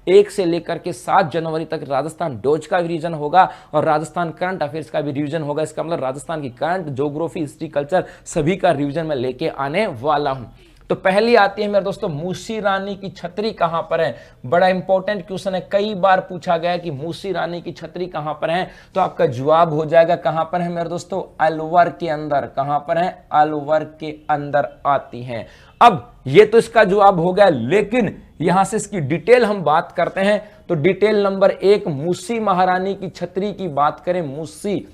1 से लेकर के 7 जनवरी तक राजस्थान डोज का भी रिवीजन होगा और राजस्थान करंट अफेयर्स का भी रिवीजन होगा। इसका मतलब राजस्थान की करंट, ज्योग्राफी, हिस्ट्री, कल्चर सभी का रिवीजन मैं लेके आने वाला हूं। तो पहली आती है मेरे दोस्तों, मूसी रानी की छतरी कहां पर है। बड़ा इंपॉर्टेंट क्वेश्चन है, कई बार पूछा गया कि मूसी रानी की छतरी कहां पर है, तो आपका जवाब हो जाएगा कहां पर है मेरे दोस्तों, अलवर के अंदर। कहां पर है, अलवर के अंदर आती है। अब ये तो इसका जवाब हो गया, लेकिन यहां से इसकी डिटेल हम बात करते हैं। तो डिटेल नंबर 1, मूसी महारानी की छतरी की बात करें, मूसी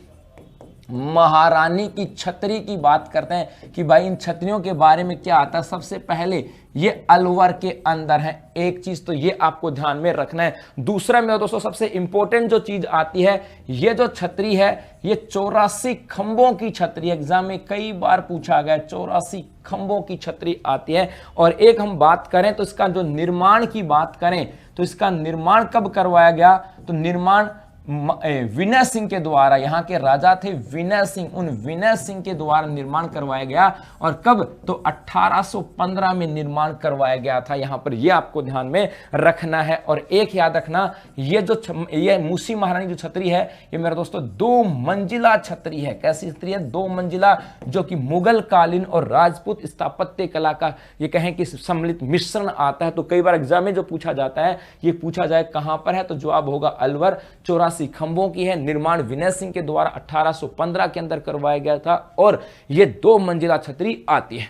महारानी की छतरी की बात करते हैं कि भाई इन छतरियों के बारे में क्या आता है। सबसे पहले ये अलवर के अंदर है, एक चीज तो ये आपको ध्यान में रखना है। दूसरा मेरे दोस्तों सबसे इंपॉर्टेंट जो चीज आती है, ये जो छतरी है ये 84 खंभों की छतरी, एग्जाम में कई बार पूछा गया, 84 खंभों की छतरी आती है। और एक हम बात करें तो इसका जो निर्माण की बात करें तो इसका निर्माण कब करवाया गया, तो निर्माण विनय सिंह के द्वारा, यहां के राजा थे विनय सिंह, उन विनय सिंह के द्वारा निर्माण करवाया गया। और कब, तो 1815 में निर्माण करवाया गया था। यहां पर यह आपको ध्यान में रखना है। और एक याद रखना, ये मूसी महारानी जो छतरी है ये मेरे दोस्तों 2 मंजिला छतरी है। कैसी छतरी है, 2 मंजिला, जो कि मुगल कालीन और राजपूत स्थापत्य कला का ये कहें कि सम्मिलित मिश्रण आता है। तो कई बार एग्जाम में जो पूछा जाता है, ये पूछा जाए कहां पर है, तो जवाब होगा अलवर। 84 खंभों की है, निर्माण विनय सिंह के द्वारा 1815 के अंदर करवाया गया था और यह 2 मंजिला छतरी आती है।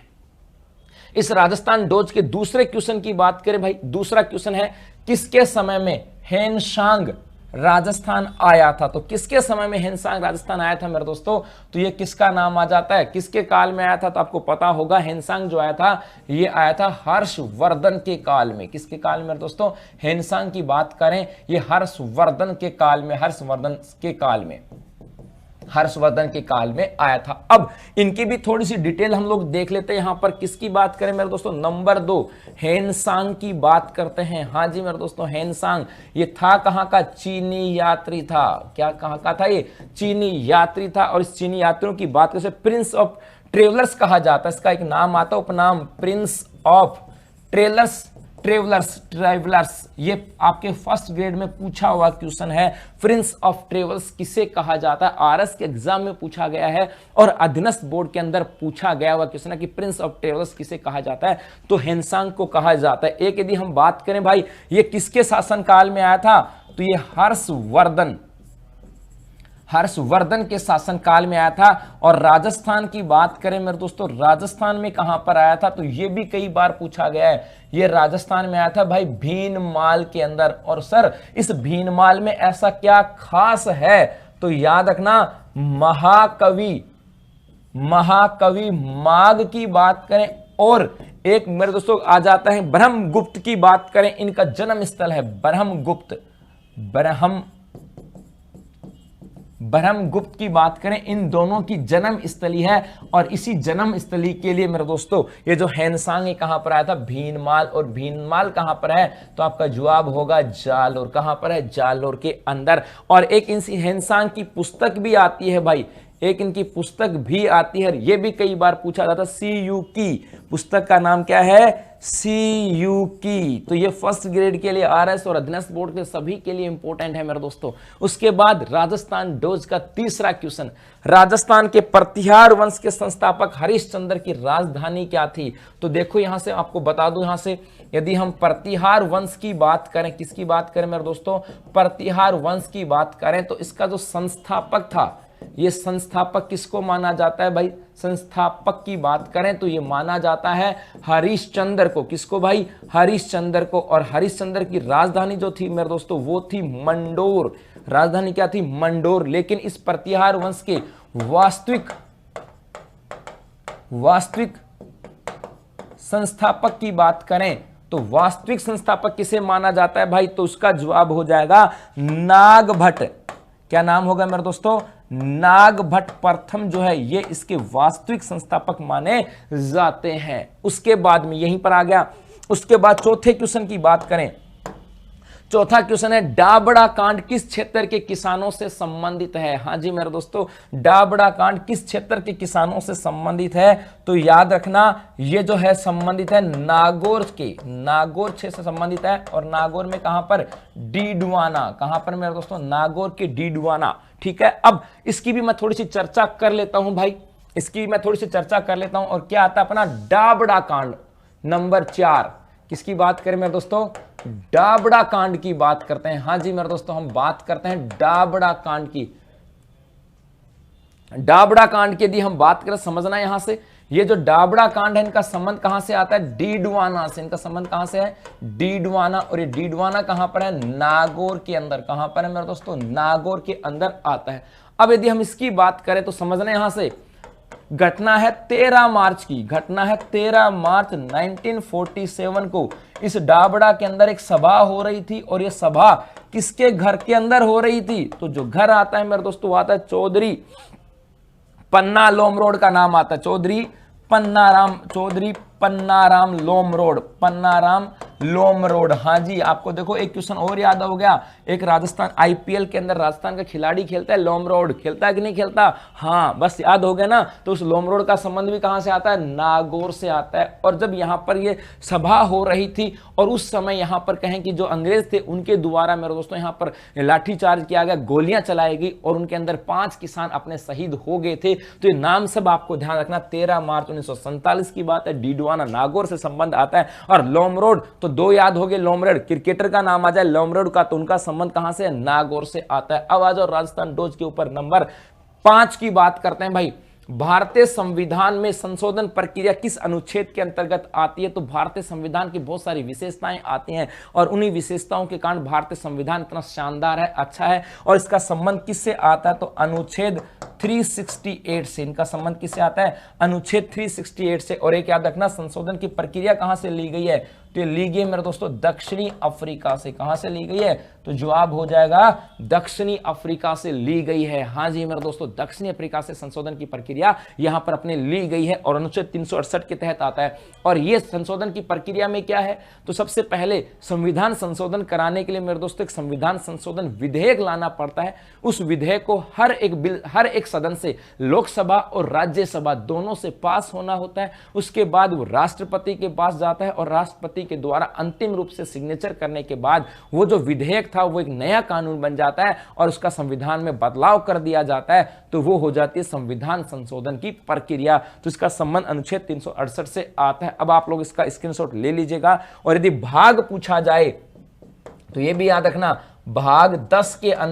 इस राजस्थान डोज के दूसरे क्वेश्चन की बात करें भाई, दूसरा क्वेश्चन है किसके समय में हेनसांग राजस्थान आया था। तो किसके समय में हेनसांग राजस्थान आया था मेरे दोस्तों, तो ये किसका नाम आ जाता है, किसके काल में आया था, तो आपको पता होगा हेनसांग जो आया था ये आया था हर्षवर्धन के काल में। किसके काल में मेरे दोस्तों, हेनसांग की बात करें ये हर्षवर्धन के काल में, हर्षवर्धन के काल में आया था। अब इनकी भी थोड़ी सी डिटेल हम लोग देख लेते हैं। यहां पर किसकी बात करें मेरे दोस्तों, नंबर 2 हेनसांग की बात करते हैं। हां जी मेरे दोस्तों, हेनसांग ये था कहां का, चीनी यात्री था। क्या कहां का था, ये चीनी यात्री था। और इस चीनी यात्रियों की बात करें, प्रिंस ऑफ ट्रेवलर्स कहा जाता है, इसका एक नाम आता है, उपनाम प्रिंस ऑफ ट्रेवलर्स। ये आपके फर्स्ट ग्रेड में पूछा हुआ क्वेश्चन है। प्रिंस ऑफ ट्रेवल्स किसे कहा जाता है, आरएस के एग्जाम में पूछा गया है और अधीनस्थ बोर्ड के अंदर पूछा गया हुआ क्वेश्चन है कि प्रिंस ऑफ ट्रेवल्स किसे कहा जाता है, तो हेनसांग को कहा जाता है। एक यदि हम बात करें भाई ये किसके शासनकाल में आया था, तो ये हर्षवर्धन के शासनकाल में आया था। और राजस्थान की बात करें मेरे दोस्तों, राजस्थान में कहां पर आया था, तो ये भी कई बार पूछा गया है। ये राजस्थान में आया था भाई भीनमाल के अंदर। और सर इस भीनमाल में ऐसा क्या खास है, तो याद रखना महाकवि माघ की बात करें और एक मेरे दोस्तों आ जाता है ब्रह्मगुप्त की बात करें, इनका जन्म स्थल है ब्रह्मगुप्त की बात करें, इन दोनों की जन्म स्थली है। और इसी जन्म स्थली के लिए मेरे दोस्तों ये जो हेनसांग है कहां पर आया था, भीनमाल। और भीनमाल कहां पर है, तो आपका जवाब होगा जालोर। कहां पर है, जालोर के अंदर। और एक इनसी हेनसांग की पुस्तक भी आती है भाई, एक इनकी पुस्तक भी आती है, ये भी कई बार पूछा जाता है। CU की पुस्तक का नाम क्या है, CU की। तो ये फर्स्ट ग्रेड के लिए, आरएस और अधीनस्थ बोर्ड के सभी के लिए इंपॉर्टेंट है मेरे दोस्तों। उसके बाद राजस्थान डोज का तीसरा क्वेश्चन, राजस्थान के प्रतिहार वंश के संस्थापक हरिश्चंद्र की राजधानी क्या थी। तो देखो यहां से आपको बता दूं, यहां से यदि हम प्रतिहार वंश की बात करें, किसकी बात करें मेरे दोस्तों, प्रतिहार वंश की बात करें, तो इसका जो संस्थापक था, ये संस्थापक किसको माना जाता है भाई, संस्थापक की बात करें तो ये माना जाता है हरिश्चंद्र को। किसको भाई, हरिश्चंद्र को। और हरिश्चंद्र की राजधानी जो थी मेरे दोस्तों वो थी मंडोर। राजधानी क्या थी, मंडोर। लेकिन इस प्रतिहार वंश के वास्तविक संस्थापक की बात करें तो वास्तविक संस्थापक किसे माना जाता है भाई, तो उसका जवाब हो जाएगा नागभट्ट। क्या नाम होगा मेरे दोस्तों, नागभट्ट प्रथम जो है ये इसके वास्तविक संस्थापक माने जाते हैं। उसके बाद में यहीं पर आ गया। उसके बाद चौथे क्वेश्चन की बात करें, चौथा क्वेश्चन है, डाबड़ा कांड किस क्षेत्र के किसानों से संबंधित है? हाँ जी मेरे दोस्तों, डाबड़ा कांड किस क्षेत्र के किसानों से संबंधित है? तो याद रखना ये जो है संबंधित है नागौर क्षेत्र से संबंधित है। और नागौर में कहां पर? डीडवाना। कहां पर मेरे दोस्तों? नागौर के डीडवाना। ठीक है, अब इसकी भी मैं थोड़ी सी चर्चा कर लेता हूं भाई, इसकी मैं थोड़ी सी चर्चा कर लेता हूं। और क्या आता है अपना? डाबड़ा कांड नंबर 4। किसकी बात करें मेरे दोस्तों? डाबड़ा कांड की बात करते हैं। हां जी मेरे दोस्तों, हम बात करते हैं डाबड़ा कांड की। डाबड़ा कांड की यदि हम बात करें, समझना यहां से, ये जो डाबड़ा कांड है इनका संबंध कहां से आता है? डीडवाना से। इनका संबंध कहां से है? डीडवाना। और ये डीडवाना कहां पर है? नागौर के अंदर। कहां पर है मेरे दोस्तों? नागौर के अंदर आता है। अब यदि हम इसकी बात करें तो समझना यहां से, घटना है 13 मार्च की। घटना है 13 मार्च 1947 को। इस डाबड़ा के अंदर एक सभा हो रही थी। और यह सभा किसके घर के अंदर हो रही थी? तो जो घर आता है मेरे दोस्तों, आता है चौधरी पन्ना लोम रोड का नाम आता है। चौधरी पन्नाराम लोम रोड। हाँ जी, आपको देखो एक क्वेश्चन और याद हो गया। एक राजस्थान आईपीएल के अंदर राजस्थान का खिलाड़ी खेलता है, लोम रोड। खेलता है कि नहीं खेलता? हाँ, बस याद हो गया ना। तो उस लोम रोड का संबंध भी कहां से आता है? नागौर से आता है। और जब यहां पर ये सभा हो रही थी और उस समय यहां पर कहें कि जो अंग्रेज थे उनके द्वारा मेरे दोस्तों यहां पर लाठीचार्ज किया गया, गोलियां चलाई गई और उनके अंदर 5 किसान अपने शहीद हो गए थे। तो ये नाम सब आपको ध्यान रखना। 13 मार्च 1947 की बात है। डीडवाना नागौर से संबंध आता है। और लोम रोड तो 2 याद हो गए। लोम रोड क्रिकेटर का नाम आ जाए लोम रोड का, तो उनका संबंध कहां से? नागौर से आता है। अब आ जाओ राजस्थान डोज के ऊपर। नंबर 5 की बात करते हैं भाई। भारतीय संविधान में संशोधन प्रक्रिया किस अनुच्छेद के अंतर्गत आती है? तो भारतीय संविधान की बहुत सारी विशेषताएं आती हैं और उन्हीं विशेषताओं के कारण भारतीय संविधान इतना शानदार है, अच्छा है। और इसका संबंध किससे आता है? तो अनुच्छेद 368 से। इनका संबंध किससे आता है? अनुच्छेद 368 से। और एक याद रखना, संशोधन की प्रक्रिया कहां से ली गई है? तो ये ली गई मेरे दोस्तों दक्षिणी अफ्रीका से। कहां से ली गई है? तो जवाब हो जाएगा दक्षिणी अफ्रीका से ली गई है। हां जी मेरे दोस्तों, दक्षिणी अफ्रीका से संशोधन की प्रक्रिया यहां पर अपने ली गई है और अनुच्छेद 368 के तहत आता है। और यह संशोधन की प्रक्रिया में क्या है? तो सबसे पहले संविधान संशोधन कराने के लिए मेरे दोस्तों एक संविधान संशोधन विधेयक लाना पड़ता है। उस विधेयक को हर एक सदन से, लोकसभा और राज्यसभा दोनों से पास होना होता है। उसके बाद वो राष्ट्रपति के पास जाता है और राष्ट्रपति के द्वारा अंतिम रूप से सिग्नेचर करने के बाद वो जो विधेयक था वो एक नया कानून बन जाता है और उसका संविधान में बदलाव कर दिया जाता है। तो वो हो जाती है संविधान संशोधन की प्रक्रिया। तो इसका संबंध अनुच्छेद 368 से आता है। अब आप लोग इसका स्क्रीनशॉट ले लीजिएगा। और यदि भाग पूछा जाए तो ये भी याद रखना, भाग 10 के अंदर